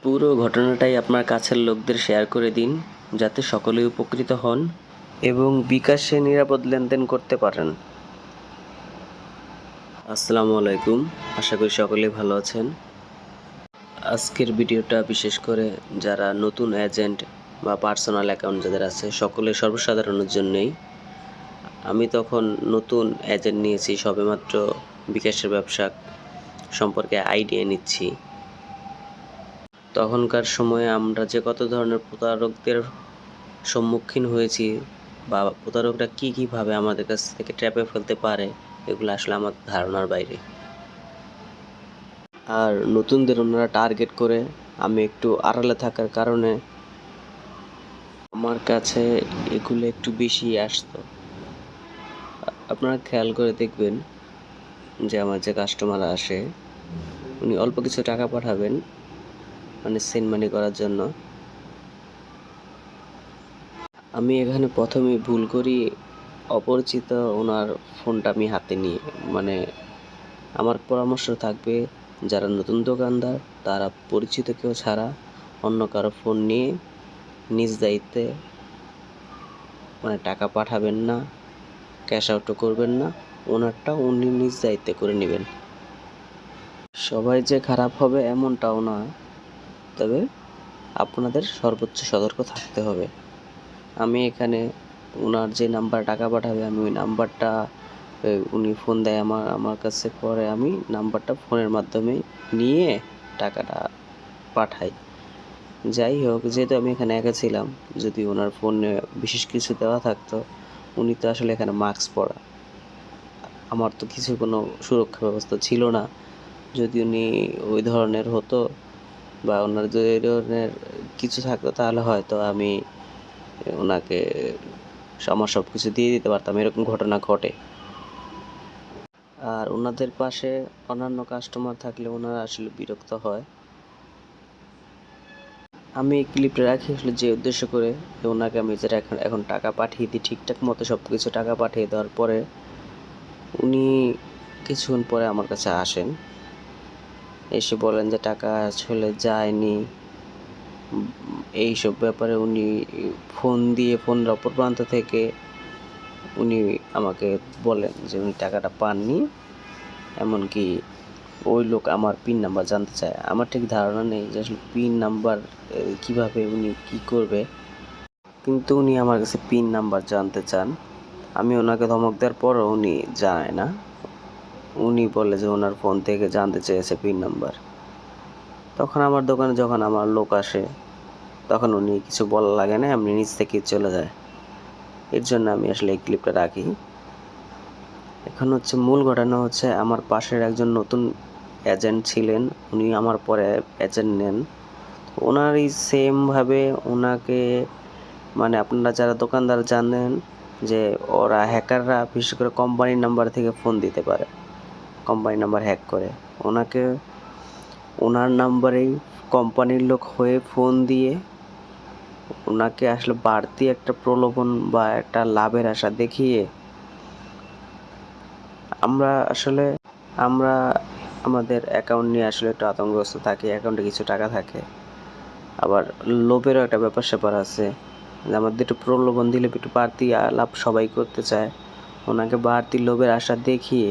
পুরো ঘটনাটাই আপনার কাছের লোকদের শেয়ার করে দিন, যাতে সকলেই উপকৃত হন এবং বিকাশে নিরাপদ লেনদেন করতে পারেন। আসসালামু আলাইকুম, আশা করি সকলেই ভালো আছেন। আজকের ভিডিওটা বিশেষ করে যারা নতুন এজেন্ট বা পার্সোনাল অ্যাকাউন্ট যাদের আছে সকলের সর্বসাধারণের জন্যই। আমি তখন নতুন এজেন্ট নিয়েছি, সবেমাত্র বিকাশের ব্যবসা সম্পর্কে আইডিয়া নিচ্ছি। তখনকার সময়ে আমরা যে কত ধরনের প্রতারকদের সম্মুখীন হয়েছি বা প্রতারকরা কীভাবে আমাদের কাছ থেকে ট্র্যাপে ফেলতে পারে, এগুলো আসলে আমার ধারণার বাইরে। আর নতুনদের ওনারা টার্গেট করে, আমি একটু আড়ালে থাকার কারণে আমার কাছে এগুলো একটু বেশি আসতো। আপনারা খেয়াল করে দেখবেন যে আমার যে কাস্টমার আসে উনি অল্প কিছু টাকা পাঠাবেন, মানে সেন্ড মানি করার জন্য। আমি এখানে প্রথমে ভুল করি, অপরিচিত ওনার ফোনটা আমি হাতে নিয়ে, মানে আমার পরামর্শ থাকবে যারা নতুন দোকানদার তারা পরিচিত কেউ ছাড়া অন্য কারো ফোন নিয়ে নিজ দায়িত্বে মানে টাকা পাঠাবেন না, ক্যাশ আউটও করবেন না, ওনারটা উনি নিজ দায়িত্বে করে নেবেন। সবাই যে খারাপ হবে এমনটাও না, তবে আপনাদের সর্বোচ্চ সতর্ক থাকতে হবে। আমি এখানে ওনার যে নাম্বার টাকা পাঠাবে, আমি ওই নাম্বারটা উনি ফোন দেয় আমার কাছে, পরে আমি নাম্বারটা ফোনের মাধ্যমে নিয়ে টাকাটা পাঠাই। যাই হোক, যেহেতু আমি এখানে একা ছিলাম, যদি ওনার ফোনে বিশেষ কিছু দেওয়া থাকতো, উনি তো আসলে এখানে মাস্ক পরা, আমার তো কোনো সুরক্ষা ব্যবস্থা ছিল না। যদি উনি ওই ধরনের হতো বা ওনার যদি ওই ধরনের কিছু থাকতো, তাহলে হয়তো আমি ওনাকে আমার সব কিছু দিয়ে দিতে পারতাম, এরকম ঘটনা ঘটে। আর ওনাদের পাশে অন্যান্য কাস্টমার থাকলে ওনারা আসলে বিরক্ত হয়। আমি এই ক্লিপটা রাখি আসলে যে উদ্দেশ্য করে, ওনাকে আমি যেটা এখন টাকা পাঠিয়ে দিই, ঠিকঠাক মতো সব কিছু টাকা পাঠিয়ে দেওয়ার পরে উনি কিছুক্ষণ পরে আমার কাছে আসেন, এসে বলেন যে টাকা আসলে যায়নি। এইসব ব্যাপারে উনি ফোনের অপর প্রান্ত থেকে উনি আমাকে বলেন যে উনি টাকাটা পাননি, এমনকি ওই লোক আমার পিন নাম্বার জানতে চায়। আমার ঠিক ধারণা নেই যে আসলে পিন নাম্বার কীভাবে উনি কী করবে, কিন্তু উনি আমার কাছে পিন নাম্বার জানতে চান। আমি ওনাকে ধমক দেওয়ার পরও উনি জানায় না, উনি বলে যে ওনার ফোন থেকে জানতে চেয়েছে পিন নাম্বার। তখন আমার দোকানে যখন আমার লোক আসে, তখন উনি কিছু বলা লাগে না, এমনি নিচ থেকে চলে যায়। এর জন্য আমি আসলে এই ক্লিপটা রাখি। এখন মূল ঘটনা হচ্ছে, আমার পাশের একজন নতুন এজেন্ট ছিলেন, উনি আমার পরে এজেন্ট নেন। ওনারই সেমভাবে ওনাকে, মানে আপনারা যারা দোকানদার জানেন যে ওরা হ্যাকাররা বিশেষ করে কোম্পানির নাম্বার থেকে ফোন দিতে পারে, কোম্পানির নাম্বার হ্যাক করে ওনাকে, ওনার নাম্বারেই কোম্পানির লোক হয়ে ফোন দিয়ে ওনাকে আসলে বাড়তি একটা প্রলোভন বা একটা লাভের আশা দেখিয়ে আমরা আমাদের অ্যাকাউন্ট নিয়ে আসলে একটু আতঙ্কগ্রস্ত থাকি। অ্যাকাউন্টে কিছু টাকা থাকে, আবার লোভেরও একটা ব্যাপার স্যাপার আছে, আমাদের একটু প্রলোভন দিলে একটু বাড়তি লাভ সবাই করতে চায়। ওনাকে বাড়তি লোভের আশা দেখিয়ে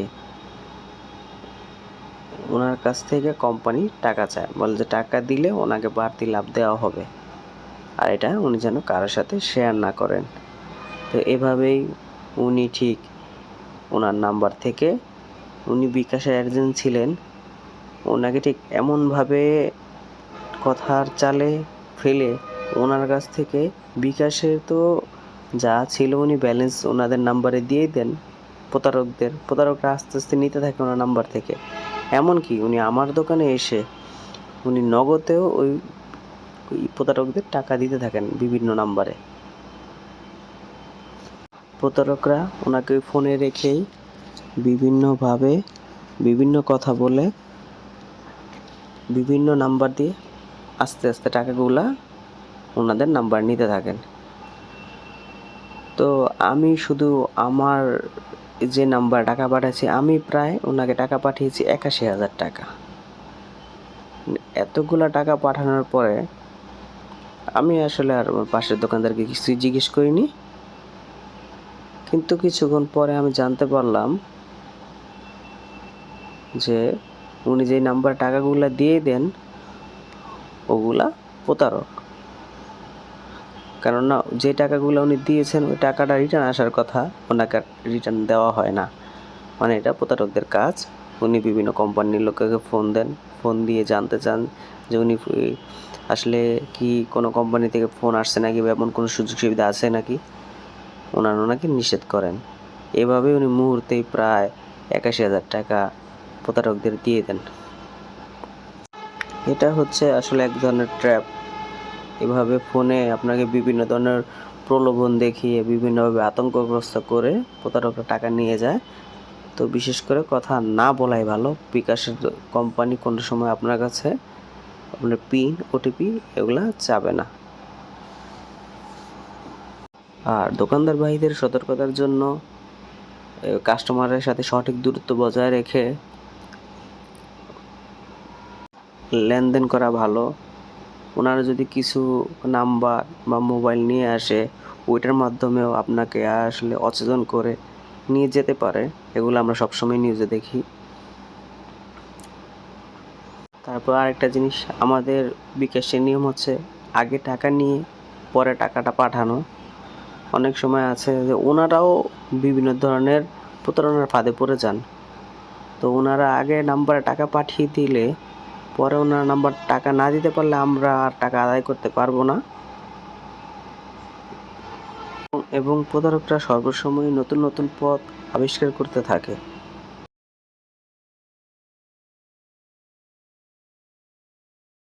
ওনার কাছ থেকে কোম্পানি টাকা চায়, বলে যে টাকা দিলে ওনাকে বাড়তি লাভ দেওয়া হবে, আর এটা উনি যেন কারোর সাথে শেয়ার না করেন। তো এভাবেই উনি ঠিক ওনার নাম্বার থেকে, উনি বিকাশের এজেন্ট ছিলেন, ওনাকে ঠিক এমনভাবে কথার চালে ফেলে ওনার কাছ থেকে বিকাশে তো যা ছিল উনি ব্যালেন্স ওনাদের নাম্বারে দিয়ে দেন। প্রতারকরা আস্তে আস্তে নিতে থাকে ওনার নাম্বার থেকে। এমনকি উনি আমার দোকানে এসে উনি নগদেও ওই প্রতারকদের টাকা দিতে থাকেন বিভিন্ন নাম্বারে। প্রতারকরা ওনাকে ফোনে রেখেই বিভিন্নভাবে বিভিন্ন কথা বলে বিভিন্ন নাম্বার দিয়ে আস্তে আস্তে টাকাগুলা ওনাদের নাম্বার নিতে থাকেন। তো আমি শুধু আমার যে নাম্বার টাকা পাঠাচ্ছি, আমি প্রায় ওনাকে টাকা পাঠিয়েছি ৮১,০০০ টাকা। এতগুলা টাকা পাঠানোর পরে আমি আসলে আর আমার পাশের দোকানদারকে কিছুই জিজ্ঞেস করিনি। কিন্তু কিছুক্ষণ পরে আমি জানতে পারলাম যে উনি যেই নাম্বার টাকাগুলা দিয়ে দেন ওগুলা প্রতারক। কেননা যে টাকাগুলো উনি দিয়েছেন ওই টাকাটা রিটার্ন আসার কথা, ওনাকে রিটার্ন দেওয়া হয় না। মানে এটা প্রতারকদের কাজ। উনি বিভিন্ন কোম্পানির লোককে ফোন দেন, ফোন দিয়ে জানতে চান যে উনি আসলে কি কোনো কোম্পানি থেকে ফোন আসছে নাকি বা এমন কোনো সুযোগ সুবিধা আছে নাকি, ওনারা ওনাকে নিষেধ করেন। এভাবে উনি মুহূর্তেই প্রায় ৮১,০০০ টাকা প্রতারকদের দিয়ে দেন। এটা হচ্ছে আসলে এক ধরনের ট্র্যাপ। এভাবে ফোনে আপনাকে বিভিন্ন ধরনের প্রলোভন দেখিয়ে বিভিন্নভাবে আতঙ্কগ্রস্ত করে প্রতারকরা টাকা নিয়ে যায়। তো বিশেষ করে কথা না বলাই ভালো। বিকাশের কোম্পানি কোনো সময় আপনার কাছে আপনার পিন, ওটিপি এগুলা চাবে না। আর দোকানদার ভাইদের সতর্কতার জন্য কাস্টমারের সাথে সঠিক দূরত্ব বজায় রেখে লেনদেন করা ভালো। ওনারা যদি কিছু নাম্বার বা মোবাইল নিয়ে আসে ওইটার মাধ্যমেও আপনাকে আসলে অচেতন করে নিয়ে যেতে পারে। এগুলো আমরা সবসময় নিউজে দেখি। তারপর আরেকটা জিনিস, আমাদের বিকাশের নিয়ম হচ্ছে আগে টাকা নিয়ে পরে টাকাটা পাঠানো। অনেক সময় আছে যে ওনারাও বিভিন্ন ধরনের প্রতারণার ফাঁদে পড়ে যান। তো ওনারা আগে নাম্বারে টাকা পাঠিয়ে দিলে পরে ওনার নাম্বার টাকা না দিতে পারলে আমরা আর টাকা আদায় করতে পারবো না। এবং প্রতারকরা সর্বসময় নতুন নতুন পথ আবিষ্কার করতে থাকে।